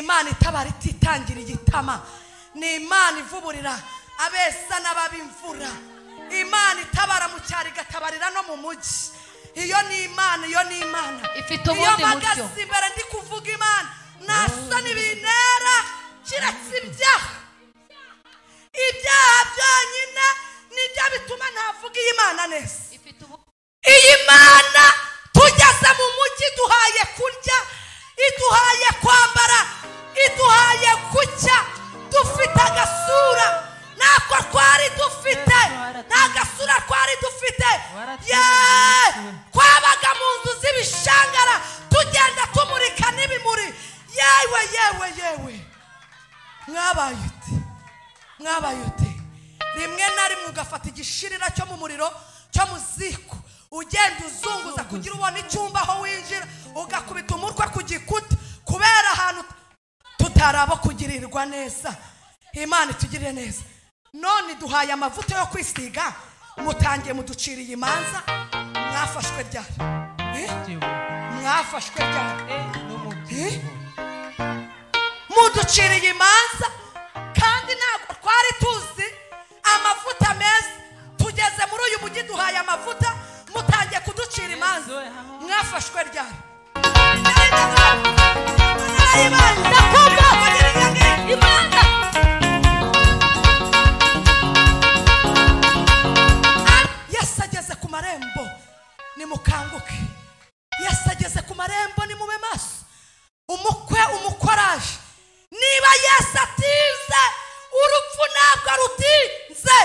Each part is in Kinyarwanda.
imana itabara ititangira igitama, ni imana ivuburira abesa n'ababimvura, imana itabara mu cyaro igatabarira no mu mujyi. Iyo ni imana, iyo ni imana ifite ubundi buryo. imbere ndi kuvuga imana nasa n'ibinera kiretse ibyaha byonyine nibyo bituma ntavuga iyi mana neza. Iyi mana tugeze mu mujyi duhaye kurya, iduhaye kwambara, iduhaye gucya, dufite agasura nako twari dufite, nta gasura twari dufite. Twabaga mu nzu z'ibishangara tugenda tumurika n'ibimuri. Yewe mwabaye ute rimwe na rimwe ugafata igishirira cyo mu muriro cyo mu ziko ugenda uzunguza kugira ubone icyumba aho winjira, ugakubita umutwe ku gikuta kubera ahantu tutarabo kugirirwa neza. Imana itugirire neza. None duhaye amavuta yo kwisiga, mutangiye muduciriye imanza. Mwafashwe ryari? Muduciriye imanza kandi ntabwo twari tuzi amavuta meza. Tugeze muri uyu mujyi duhaye amavuta, mutangiye kuducira imanza. Mwafashwe ryari? Yesu ageze ku marembo, nimukanguke. Yesu ageze ku marembo, nimube maso. Umukoraje. Niba Yesu atize, urupfu ntabwo rutinze.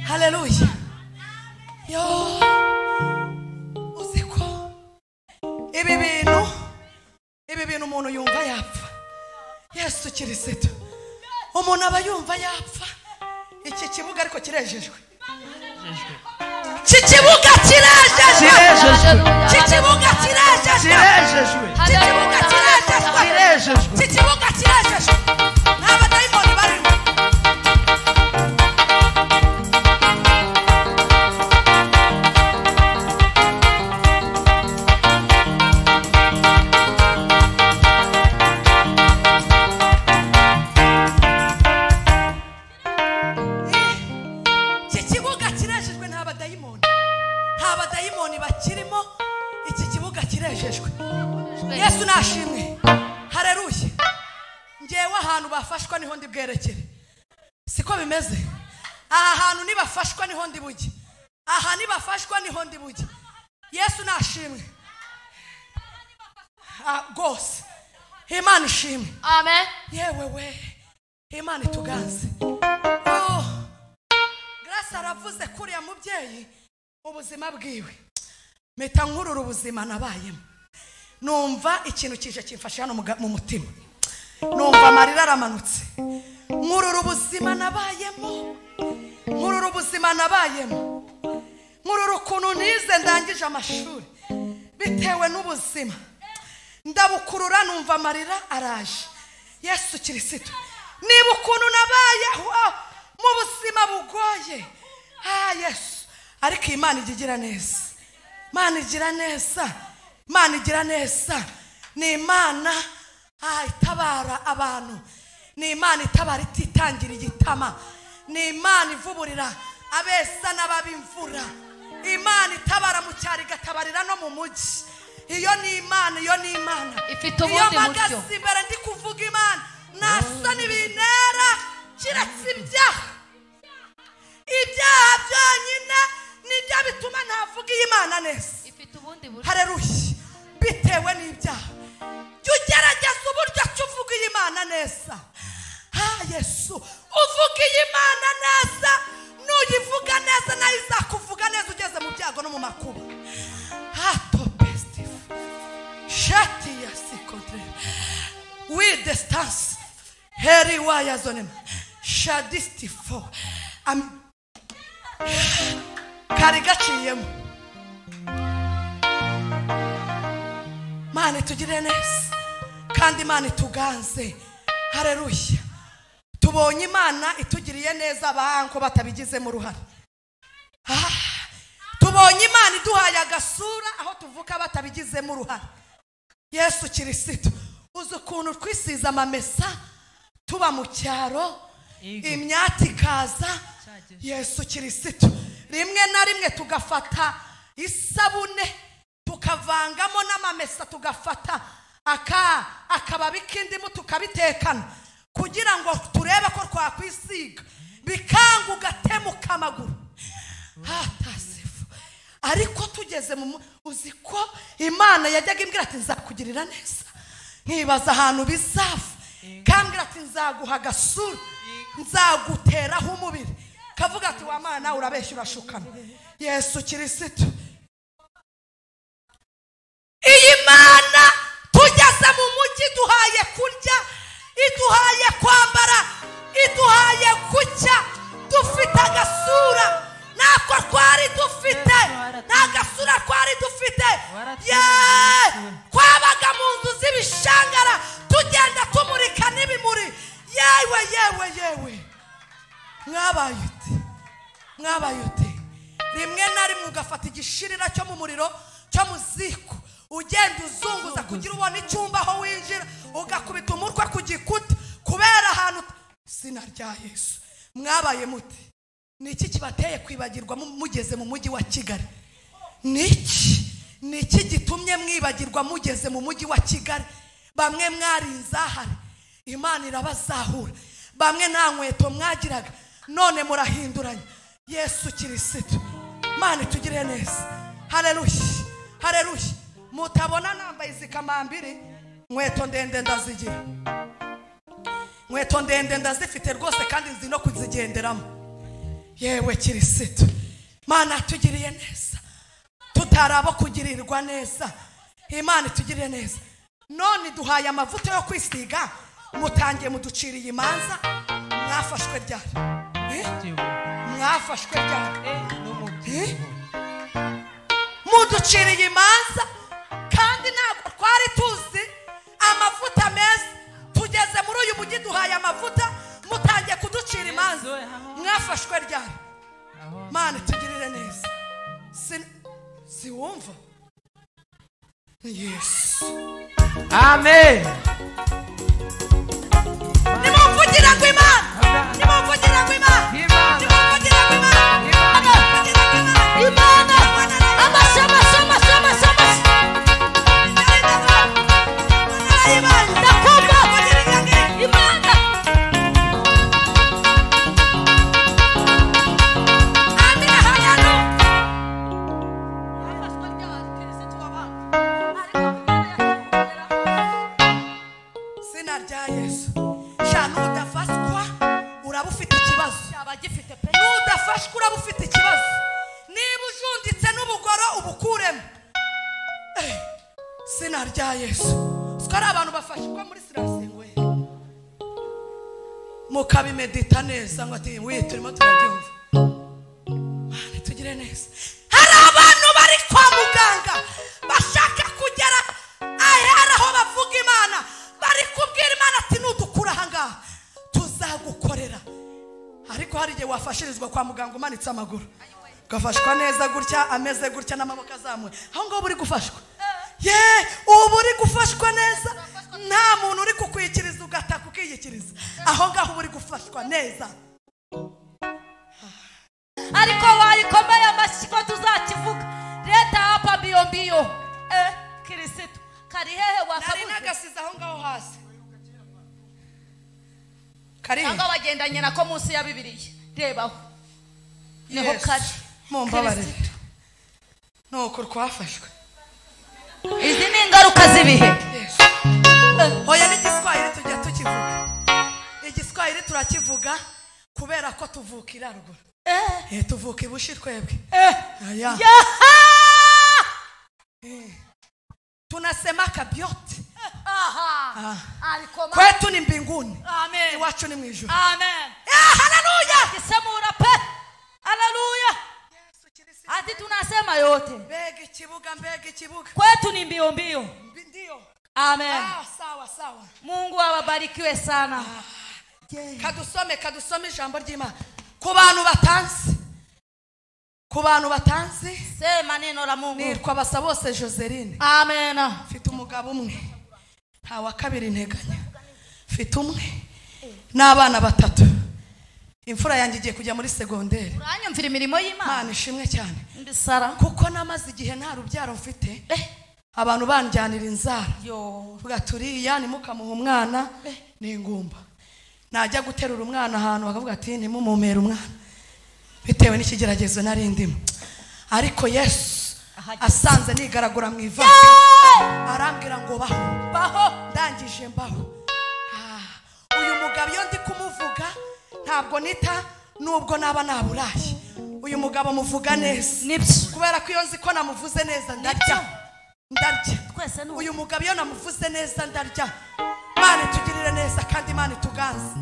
Haleluya. Uziko ibi bintu umuntu yumva yapfa. Yesu Kristo umuntu aba yumva yapfa. Iki kibuga ariko kirejejwe. Kikibuga kirejejwe. Kikibuga kirejejwe. Kikibuga kirejejwe. N'abadayimoni barimo. Yesu nashimwe. Haleluya. Ngewe ahantu bafashwa niho ndi bwerekere. Siko bimeze. Aha hantu nibafashwa niho ndi bujye. Aha nibafashwa niho ndi bujye. Yesu nashimwe. gose. Imana ishimwe. Amen. Yewe we. Imana ituganze. Grace aravuze kuriya mubyeyi ubuzima bwiwe. Meta nkurura ubuzima nabayemo. Numva ikintu kije kimfasha hano mu mutima. Numva amarira aramanutse. Nkurura ubuzima nabayemo. Nkurura ubuzima nabayemo. Nkurura ukuntu nize ndangije amashuri bitewe n'ubuzima. Ndabukurura numva amarira araje. Yesu Kristo. Niba ukuntu nabayeho mu buzima bugoye. Yesu. Ariko Imana igira neza. Imana igira neza. Imana igira neza. Ni Imana itabara abantu. Ni Imana itabara ititangira igitama. Ni Imana ivuburira abesa n'ababimvura. Imana itabara mu cyari gatabarira no mu mugi. Iyo ni Imana, iyo ni Imana. Ifite ubundi buryo. Imbere ndi kuvuga Imana nasa n'ibinera kiretse ibyaha. Ibyaha byonyine nibyo bituma ntavuga Imana neza. Ifite ubundi buryo. Haleluya. Bitewe n'ibyaha. Ugerageza uburyo cyuvuga Imana neza. Yesu uvuga Imana neza nuyivuga neza nayo izakuvuga neza ugeze mu byago no mu makuba. Shati ya sikotre with the stance heri waya zonema shadistifo karigaciyemo. Mana tugire neza kandi Imana ituganze. Haleluya. Tubonye Imana itugiriye neza abanko batabigizemo uruhare. Tubonye Imana iduhaye agasura aho tuvuka batabigizemo uruhare. Yesu Kristo. Uzi ukuntu twisiza amamesa tuba mu cyaro imyati ikaza. Yesu Kristo. Rimwe na rimwe tugafata isabune tukavangamo n'amamesa tugafata akababi k'indimu tukabitekana kugira ngo turebe ko twakwisiga bikanga ugatemuka amaguru. Hatasifu. Ariko tugeze mu uzi ko Imana yajyaga imbwira ati nzakugirira neza. Nkibaza ahantu bizava. Kambwira ati nzaguha agasura. Nzaguteraho umubiri. Kavuga ati wa Mana nawe urabeshya urashukana. Yesu Kristo. Iyi Mana tugeze mu mugi duhaye kurya, iduhaye kwambara, iduhaye kucya, dufite agasura. Nako twari dufite, nagasura twari dufite. Kwabaga mu nzu z'ibishangara tugenda tumurika n'ibimuri. Yewe mwabaye ute rimwe na rimwe ugafata igishirira cyo mu muriro cyo mu ziko ugenda uzunguza kugira ubone icyumba aho winjira ugakubita umutwe ku gikuta kubera ahantu. Sina rya Yesu. Mwabaye muti niki kibateye kwibagirwa mugeze mu mugi wa Kigali? Niki gitumye mwibagirwa mugeze mu mugi wa Kigali? Bamwe mwari inzahare Imana irabazahura. Bamwe nta nkweto mwagiraga none murahinduranya. Yesu Kristo. Mana tugire neza. Haleluya. Mutabona nambaye izikamambiri nkweto ndende ndazigira. Nkweto ndende ndazifite rwose kandi nzi no kuzigenderamo. Yewe Kristo. Mana tugiriye neza. Tutarabo kugirirwa neza. Imana tugiriye neza. None duhaye amavuta yo kwisiga mutangiye muduciriye imanza. Mwafashwe ryari? Mwafashwe ryari? Muduciriye imanza kandi ntabwo twari tuzi amavuta meza. Tugeze muri uyu mugi duhaye amavuta mutangiye kuducira imanza. Mwafashwe ryari? Mana tugirire neza. Si wumva? Yes. Amen. Nimuvugira ngo Imana. Nimuvugira ngo Imana. Nimuvugira ngo Imana. Imana. Amashama. Imana. Amina hayano. ufite ikibazo, niba ujunditse n'ubugoro ubukuremo. Sina rya Yesu. Sikari abantu bafashwa muri sirasengwe. Mukabimedita neza ngo ati we turimo turabyumva. Mane tugire neza. Hari abantu bari kwa muganga bashaka kugera ahera aho bavuga Imana, bari kubwira Imana ati nudukura hanga tuzagukorera. Ariko hari igihe wafashirizwa kwa muganga umanitse amaguru, gafashwa neza gutya, ameze gutya n'amaboko azamuye, aho ngaho buri gufashwa. Ubu uri gufashwa neza, nta muntu uri kukwikiriza ugataka ukiyikiriza, aho ngaho buri gufashwa neza. ariko wayikomeye amashyi ko tuzakivuga. Leta hapa mbio mbio. Kirisitu kari hehe wakabuze? Nari nagasiza aho ngaho hasi. Kari cyangwa bagendanye nako munsi ya Bibiliya. Rebaho niho kari. Mumbabarire nuko twafashwe. Izi ni ingaruka z'ibihe. Oya n'igiswahili tujya tukivuga, igiswahili turakivuga kubera ko tuvukira ruguru. Tuvuka ibushi twebwe. Tunasema kabyote. Kwetu ni mbinguni, iwacu ni mwijuru. Amen. Haleluya. Kisemura pe. Haleluya. Ati tunasema yote. Mbega ikibuga. Kwetu ni mbio mbio. Ndio. Amen. Sawa. Mungu awabarikiwe sana. Kadusome ijambo ry'Imana. Ku bantu batanzi sema neno la Mungu. Nitwa Basabose Joseline. Amen. Mfite umugabo umwe, nta wa kabiri nteganya. Mfite umwe n'abana batatu. Imfura yanjye igiye kujya muri segonderi. Uranyumvira imirimo y'Imana. Mana ishimwe cyane. Ndisara kuko namaze igihe nta rubyaro mfite. Abantu banjyanira inzara. Vuga turiya nimukamuha umwana ni ingumba. Najya guterura umwana ahantu bakavuga ati nimumumera umwana, bitewe n'ikigeragezo narindimo. Ariko Yesu asanze nigaragura mu iva, arambwira ngo baho. Ndangije mbaho. Uyu mugabo iyo ndi kumuvuga ntabwo nita nubwo naba naburaye. Uyu mugabo muvuga neza kubera ko iyo nzi ko namuvuze neza ndarya. Uyu mugabo iyo namuvuze neza ndarya. Mana tugirire neza kandi Imana ituganze.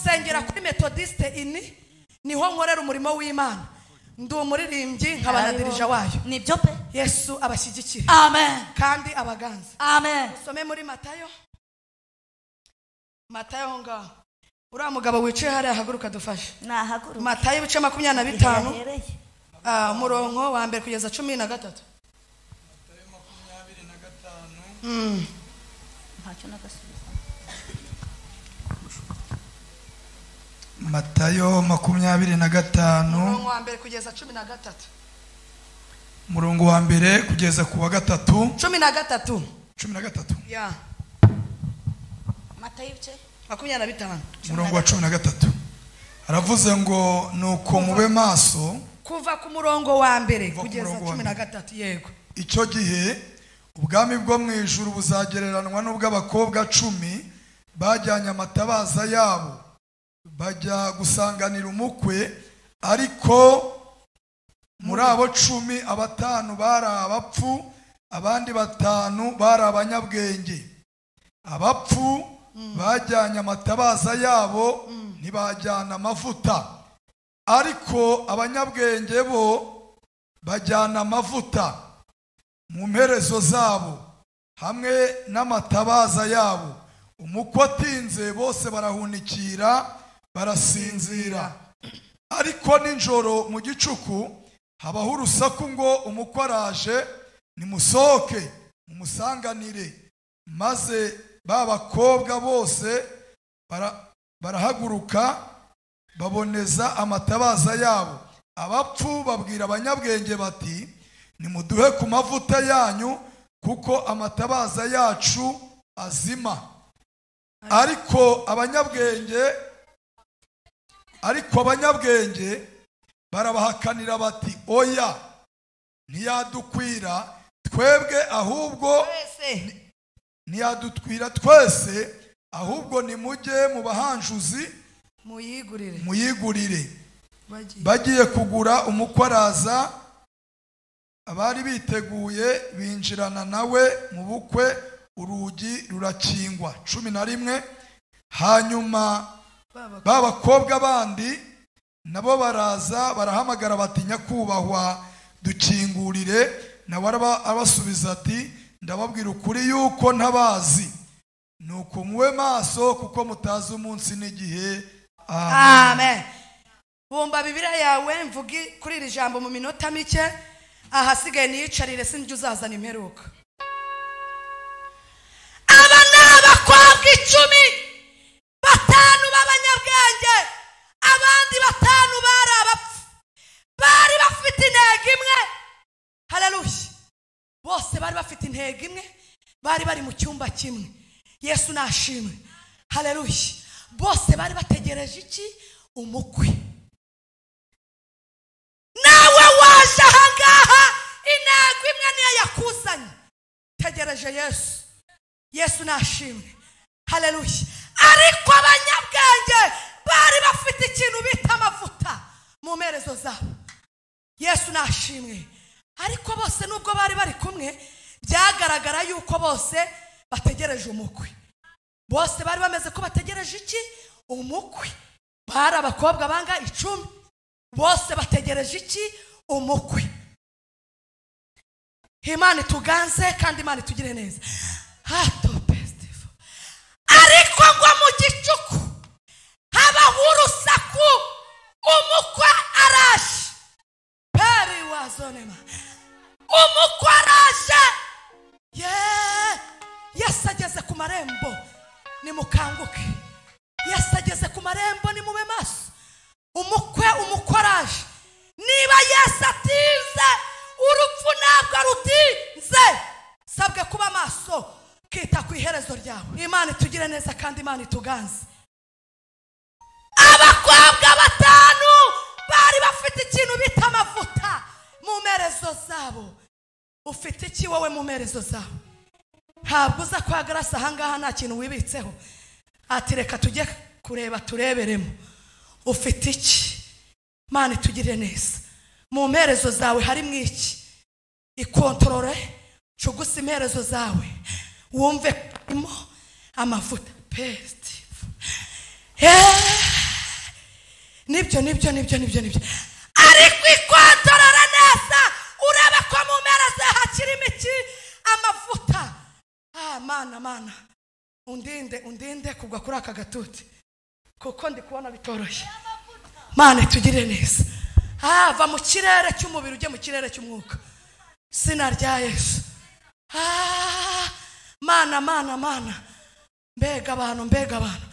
Sengera kuri Methodiste ini niho nkorera umurimo w'Imana. Ndi umuririmbyi nkabanadirija wayo. Nibyo pe. Yesu abashyigikire. Amen. Kandi abaganze. Amen. Usome muri Matayo ngaho. Uriya mugabo wicaye hariya haguruka dufashe. Nahaguruka. Matayo ibice 25 umurongo wa mbere kugeza 13. Matayo 25. Ntacyo nagasubiza. Matayo 25 umurongo wa mbere kugeza 13. Umurongo wa mbere kugeza ku wa gatatu. 13. Ya. Matayo ibice 25. Umurongo wa 13. Aravuze ngo nuko mube maso kuva ku murongo wa mbere kugeza 13. Yego. Icyo gihe ubwami bwo mu ijuru buzagereranwa n'ubw'abakobwa 10 bajyanye amatabaza yabo bajya gusanganira umukwe, ariko muri abo 10 5 bari abapfu, abandi 5 bari abanyabwenge. Abapfu bajyanye amatabaza yabo ntibajyana amavuta, ariko abanyabwenge bo bajyana amavuta mu mperezo zabo hamwe n'amatabaza yabo. Umukwe atinze bose barahunikira barasinzira, ariko nijoro mu gicuku habaho urusaku ngo umukwe araje, nimusohoke mumusanganire. Maze ba bakobwa bose barahaguruka baboneza amatabaza yabo. Abapfu babwira abanyabwenge bati nimuduhe ku mavuta yanyu kuko amatabaza yacu azima. Ariko abanyabwenge barabahakanira bati oya, ntiyadukwira twebwe ahubwo ntiyadutwira twese, ahubwo nimujye mu bahanjuzi muyigurire. bagiye kugura umukwe araza abari biteguye binjirana nawe mu bukwe urugi rurakingwa 11 hanyuma babakobwa bandi nabo baraza barahamagara bati nyakubahwa dukingurire nawe abasubiza ati ndababwira ukuri yuko ntabazi nuko muwe maso kuko mutazi umunsi n'igihe. Amen. Bumva Bibiliya yawe mvugi kuri iri jambo mu minota mike ahasigaye niyicarire sinjye uzazana imperuka. Aba n'abakobwa 10 batanu b'abanyabwenge abandi batanu bari abapfu bari bafite intego imwe. Haleluya. Bose bari bafite intego imwe bari bari mu cyumba kimwe. Yesu nashimwe. Haleluya. Bose bari bategereje iki? Umukwe. Nawe waje ahangaha intego imwe niyo yakuzanye. Tegereje Yesu. Yesu nashimwe. Haleluya. Ariko abanyabwenge bari bafite ikintu bita amavuta mu merezo zabo. Yesu nashimwe. Ariko bose nubwo bari bari kumwe byagaragara yuko bose bategereje umukwe. Bose bari bameze ko bategereje iki? Umukwe. Bari abakobwa banga 10 bose bategereje iki? Umukwe. Imana tuganze kandi Imana tugire neza. Hato pestivo. Ariko ngo mu gicuku haba urusaku umukwe araje. Peri wazonema. Umukwe araje. Yesu ageze ku marembo nimukanguke. Yesu ageze ku marembo nimube maso. Umukwe araje. Niba Yesu atinze urupfu ntabwo rutinze. Sabwe kuba maso kita ku iherezo ryawe. Imana tugire neza kandi Imana tuganze. Abakobwa 5 bari bafite ikintu bita amavuta mu merezo zabo. Ufite iki wowe mu merezo zawe? Ntabwo uza kwagarasa ahangaha nta kintu wibitseho. Ati reka tujye kureba tureberemo. Ufite iki? Imana tugire neza. Mu merezo zawe hari mwiki? Ikontorore cugusa imerezo zawe. Wumve imo amavuta pesti. Nibyo. Ariko ikontorora neza urebe ko mu merezo hakiri miki amavuta. Mana undinde kugwa kuri aka gatuti kuko ndi kubona bitoroshye. Mana tugire neza. Va mu kirere cy'umubiri ujye mu kirere cy'umwuka. Sina rya Yesu. Mana mbega abantu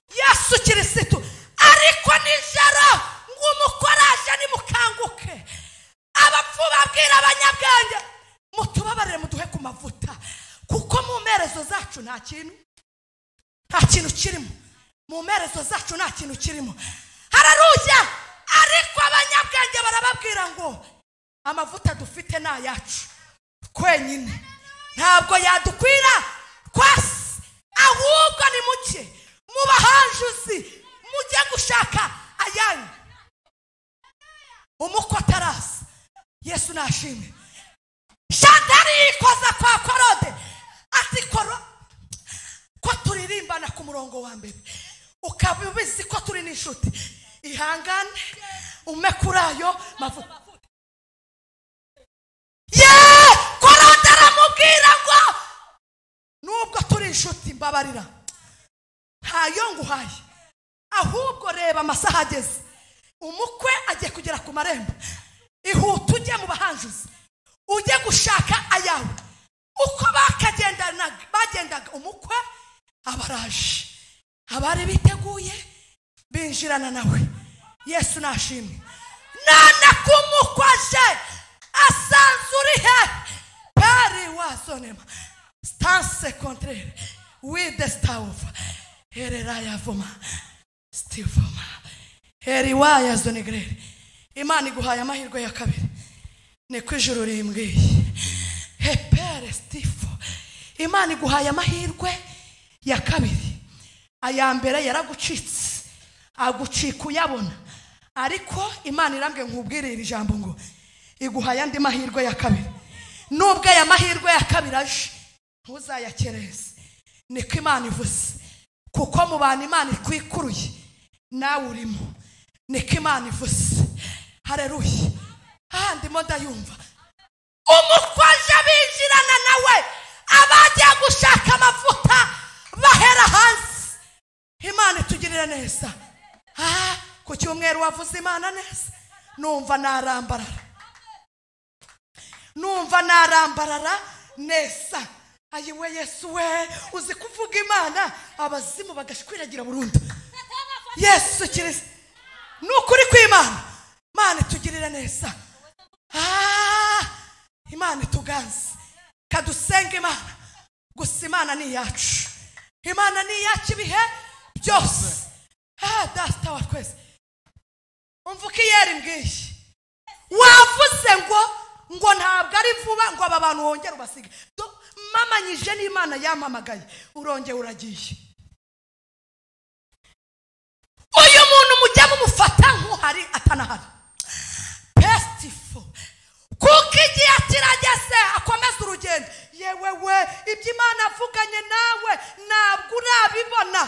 Yesu Kristo. Ariko nijoro ngo umukoraje nimukanguke. Abapfu babwira abanyabwenge mutubabarire muduhe ku mavuta kuko mu merezo zacu nta kintu kirimo. Mu merezo zacu nta kintu kirimo. Haleluya. Ariko abanyabwenge barababwira ngo amavuta dufite na yacu kwenyine ntabwo yadukwira kwasi ahubwo ni muke mu bahanjuzi mujye gushaka ayanyu. Umukwe atarasa. Yesu nashimwe. Shantari yikoza kwa Korode ati ko turirimbana ku murongo wa mbere ukabibizi ko turi n'inshuti. Ihangane umekurayo mavuta. Korode aramubwira ngo nubwo turi inshuti mbabarira ntayo nguhaye ahubwo reba amasaha ageze. Umukwe agiye kugera ku marembo. Ihuta ujye mu bahanjuzi ujye gushaka ayawe. Uko bagendaga umukwe abaraje. Abari biteguye binjirana nawe. Yesu nashimwe. Nana kumukwaje asanzuri he pari wazonema stance contraire with the staff hereraya voma stivoma heriwaya zonegrere. Imana iguhaye amahirwe ya kabiri ne kwijuru rimbwiye hepere stifo. Imana iguhaye amahirwe ya kabiri. Aya mbere yaragucitse agucika uyabona ariko Imana irambwe nkubwire iri jambo ngo iguha yandi mahirwe ya kabiri. Nubwo aya mahirwe ya kabiri aje ntuzayakereze, niko Imana ivuze, kuko mu bantu Imana ikwikuruye nawe urimo, niko Imana ivuze. Haleluya. Ndimo ndayumva umukwaje binjirana nawe abagiye gushaka amavuta bahera hanze. Imana itugirire neza. Ku cyumweru wavuze Imana neza, numva narambarara neza. Ayiwe Yesu we, uzi kuvuga Imana abazimu bagashwiragira burundu. Yesu Kristo nukuri kw'Imana. Imana itugirire neza. Imana ituganze, kadusenga Imana. Gusa Imana ni yacu, Imana ni yacu ibihe byose. Dasta wa twese umvuka yeri mbwiye wavuze ngo ntabwo ari vuba ngo aba bantu wongera ubasiga. Mama nyije n'Imana yampamagaye urongeye uragiye. Uyu muntu mujya mumufata nk'uhari atanahari. Pestifo kuko igihe kirageze akomeza urugendo. Yewe we, ibyo Imana avuganye nawe ntabwo urabibona.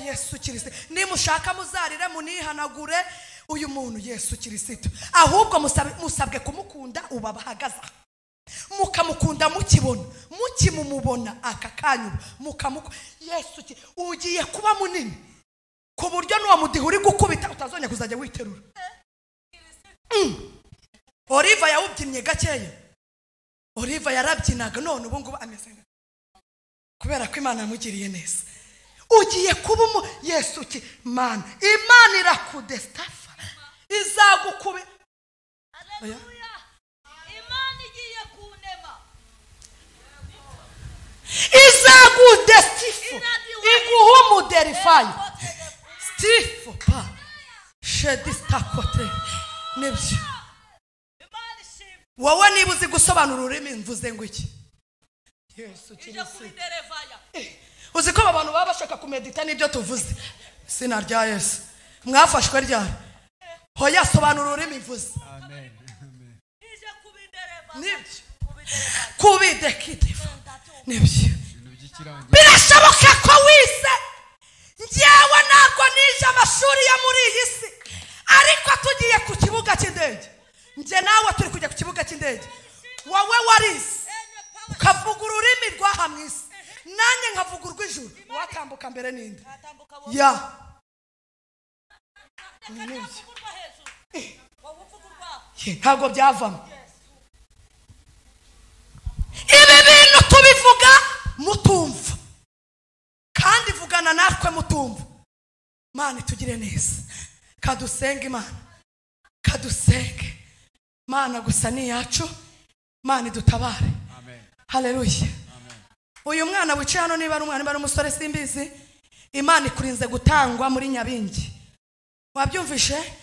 Yesu Kristo, nimushaka muzarire munihanagure uyu muntu Yesu Kristo, ahubwo musabwe kumukunda uba bahagaza, mukamukunda mukimumubona aka kanyu Yesu ugiye kuba munini ku buryo n'uwo mudiho uri gukubita utazongera kuzajya witerura. Oliva yawubyinnye gakeya, Oliva yarabyinaga, none ubu ngubu ameze kubera ko Imana yamugiriye neza. Ugiye kuba Yesu Mana, Imana irakudestafa izagukube. Haleluya. Imana igiye kunema, izagudestifu iguhumuderifayo stifu pa shedistakote nibyo. Wowe niba uzi gusobanura ururimi mvuze ngo iki? Yesu Kristo, uzi ko abantu baba bashaka kumedita n'ibyo tuvuze. Sina rya Yesu mwafashwe ryari? Hoya sobanura ururimi mvuze. Amen. Nibyo kubidekitifa nibyo. Birashoboka ko wize. Njyewe ntabwo nije amashuri ya muri iyi si, ariko tugiye ku kibuga cy'indege. Nje nawe turi kujya ku kibuga cy'indege. Wowe warize ukavuga ururimi rwahamwise, nanjye nkavuga urw'ijuru. Watambuka mbere ninde? Ya ntabwo byavamo. Ibi bintu tubivuga mutumva, kandi vugana natwe mutumva. Mana itugire neza, kadusenge Imana, kadusenge Mana. Gusa ni yacu Mana, idutabare. Amen. Haleluya. Uyu mwana wicaye hano, niba ari umwana niba ari umusore simbizi, Imana ikurinze gutangwa muri Nyabingi. Wabyumvishe?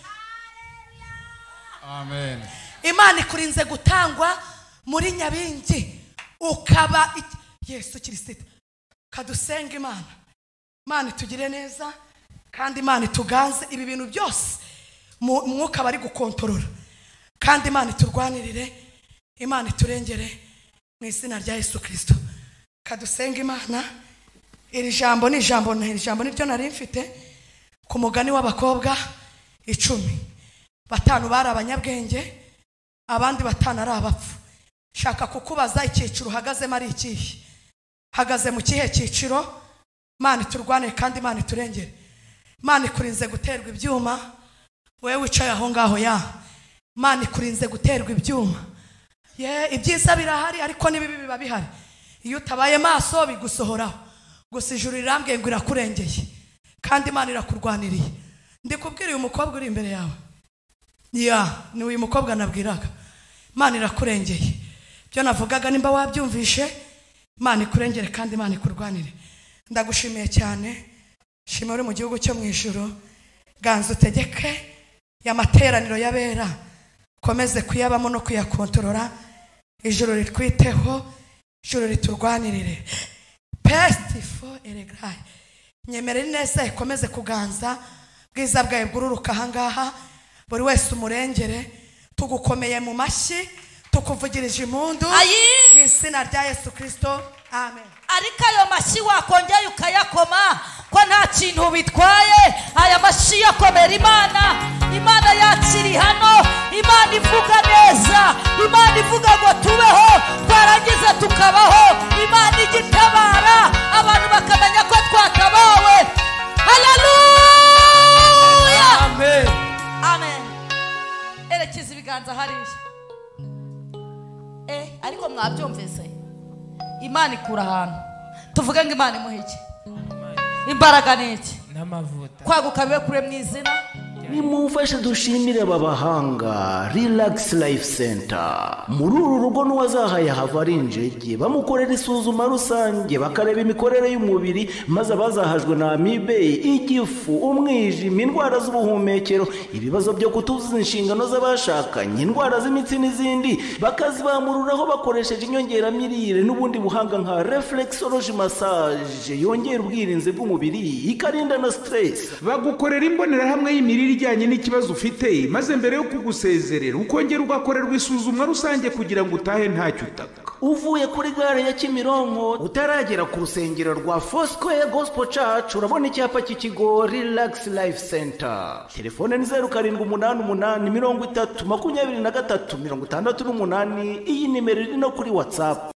Amen. Imana ikurinze gutangwa muri Nyabingi ukaba Yesu Kristo. Kadusenga Imana. Imana itugire neza kandi Imana ituganze ibi bintu byose mwuka bari gukontorora, kandi Imana iturwanirire, Imana iturengere mu izina rya Yesu Kristo. Kadusenga Imana. Iri jambo niryo nari mfite ku mugani w'abakobwa 10. 5 bari abanyabwenge, abandi 5 ari abapfu. Shaka kukubaza icyiciro uhagazemo ari ikihe? Hagaze mu kihe cyiciro? Imana iturwanire kandi Imana iturengere. Imana ikurinze guterwa ibyuma. Wewe wicaye aho ngaho Imana ikurinze guterwa ibyuma. Ibyiza birahari ariko n'ibibi biba bihari. Iyo utabaye maso bigusohoraho. Gusa ijuru rirambwiye ngo irakurengeye kandi Imana irakurwaniriye. Ndikubwira uyu mukobwa uri imbere yawe, ni uyu mukobwa nabwiraga. Imana irakurengeye. Byo navugaga nimba wabyumvishe, Imana ikurengere kandi Imana ikurwanire. Ndagushimiye cyane, shima uri mu gihugu cyo mu ijuru. Ganza utegeke y'amateraniro y'abera, komeze kuyabamo no kuyakontorora. Ijuru ritwiteho, ijuru riturwanirire. Pestifo eregraye. Nyemere neza ikomeze kuganza bwiza bwawe bwururuka ahangaha buri wese umurengere tugukomeye mu mashyi tukuvugirije impundu mu izina rya Yesu Kristo amen. Ariko ayo mashyi wakongeye ukayakoma ko nta kintu bitwaye. Aya mashyi yakomera Imana yakiri hano, Imana ivuga neza, Imana ivuga ngo tubeho twarangiza tukabaho, Imana igitabara abantu bakamenya ko twatabawe. Haleluya Amen. Amen. Erekeza ibiganza hariya. Ariko mwabyumvise Imana ikura ahantu tuvuga ngo Imana imuhe iki? Imbaraga n'iki? N'amavuta. Kwaguka bibe kure mu izina. Nimufashe dushimire aba bahanga Relax Life Center. Muri uru rugo n'uwazahaye hava ari injege, bamukorera isuzuma rusange bakareba imikorere y'umubiri, maze abazahajwe na amibe, igifu, umwijima, indwara z'ubuhumekero, ibibazo byo kutuzuza inshingano z'abashakanye, indwara z'imitsi n'izindi, bakazibamururaho bakoresheje inyongeramirire n'ubundi buhanga nka reflexology massage yongera ubwirinzi bw'umubiri ikarinda na stress. Bagukorera imbonerahamwe y'imirire ijyanye n'ikibazo ufite, maze mbere yo kugusezerera ukongera ugakorerwa isuzumwa rusange kugira ngo utahe ntacyo utaka. Uvuye kuri gare ya Kimironko utaragera ku rusengero rwa Foursquare Gospel Church urabona icyapa cy'ikigo Relax Life Center. Telefone ni 0788 30 23 68. Iyi nimero iri no kuri WhatsApp.